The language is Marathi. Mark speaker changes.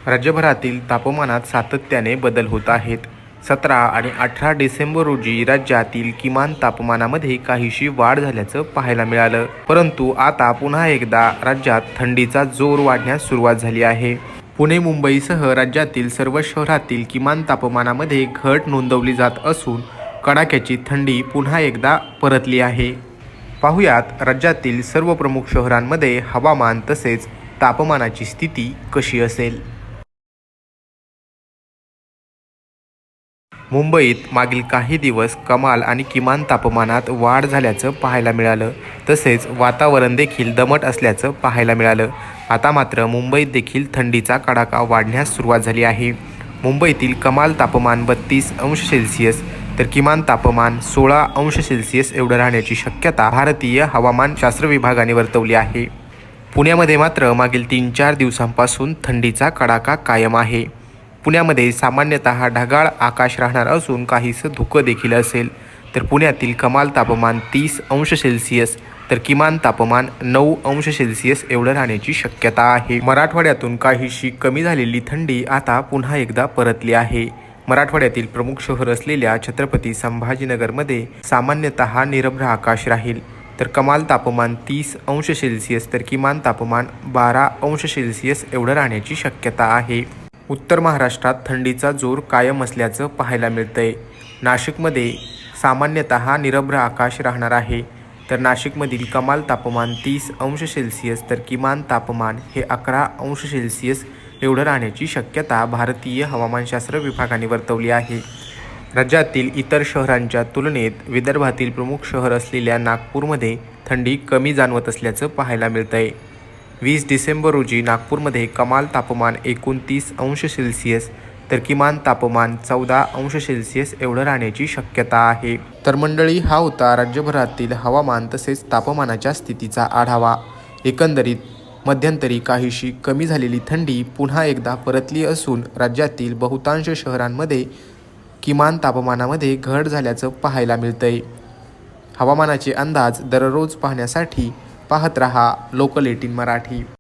Speaker 1: राज्यभरातील तापमानात सातत्याने बदल होत आहेत. 17 आणि 18 डिसेंबर रोजी राज्यातील किमान तापमानामध्ये काहीशी वाढ झाल्याचं पाहायला मिळालं. परंतु आता पुन्हा एकदा राज्यात थंडीचा जोर वाढण्यास सुरुवात झाली आहे. पुणे मुंबईसह राज्यातील सर्व शहरातील किमान तापमानामध्ये घट नोंदवली जात असून कडाक्याची थंडी पुन्हा एकदा परतली आहे. पाहुयात राज्यातील सर्व प्रमुख शहरांमध्ये हवामान तसेच तापमानाची स्थिती कशी असेल. मुंबईत मागील काही दिवस कमाल आणि किमान तापमानात वाढ झाल्याचं पाहायला मिळालं. तसेच वातावरण देखील दमट असल्याचं पाहायला मिळालं. आता मात्र मुंबईत देखील थंडीचा कडाका वाढण्यास सुरुवात झाली आहे. मुंबईतील कमाल तापमान 32 अंश सेल्सिअस तर किमान तापमान 16 अंश सेल्सिअस एवढं राहण्याची शक्यता भारतीय हवामानशास्त्र विभागाने वर्तवली आहे. पुण्यामध्ये मात्र मागील 3-4 दिवसांपासून थंडीचा कडाका कायम आहे. पुण्यामध्ये सामान्यतः ढगाळ आकाश राहणार असून काहीसं धुकं देखील असेल. तर पुण्यातील कमाल तापमान 30 अंश सेल्सिअस तर किमान तापमान 9 अंश सेल्सिअस एवढं राहण्याची शक्यता आहे. मराठवाड्यातून काहीशी कमी झालेली थंडी आता पुन्हा एकदा परतली आहे. मराठवाड्यातील प्रमुख शहर असलेल्या छत्रपती संभाजीनगरमध्ये सामान्यतः निरभ्र आकाश राहील. तर कमाल तापमान 30 अंश सेल्सिअस तर किमान तापमान 12 अंश सेल्सिअस एवढं राहण्याची शक्यता आहे. उत्तर महाराष्ट्रात थंडीचा जोर कायम असल्याचं पाहायला मिळतंय. नाशिकमध्ये सामान्यतः निरभ्र आकाश राहणार आहे. तर नाशिकमधील कमाल तापमान 30 अंश सेल्सिअस तर किमान तापमान हे 11 अंश सेल्सिअस एवढं राहण्याची शक्यता भारतीय हवामानशास्त्र विभागाने वर्तवली आहे. राज्यातील इतर शहरांच्या तुलनेत विदर्भातील प्रमुख शहर असलेल्या नागपूरमध्ये थंडी कमी जाणवत असल्याचं पाहायला मिळतंय. 20 डिसेंबर रोजी नागपूरमध्ये कमाल तापमान 29 अंश सेल्सिअस तर किमान तापमान 14 अंश सेल्सिअस एवढं राहण्याची शक्यता आहे. तर मंडळी, हा होता राज्यभरातील हवामान तसेच तापमानाच्या स्थितीचा आढावा. एकंदरीत मध्यंतरी काहीशी कमी झालेली थंडी पुन्हा एकदा परतली असून राज्यातील बहुतांश शहरांमध्ये किमान तापमानामध्ये घट झाल्याचं पाहायला मिळतंय. हवामानाचे अंदाज दररोज पाहण्यासाठी पाहत रहा लोकल 18 मराठी.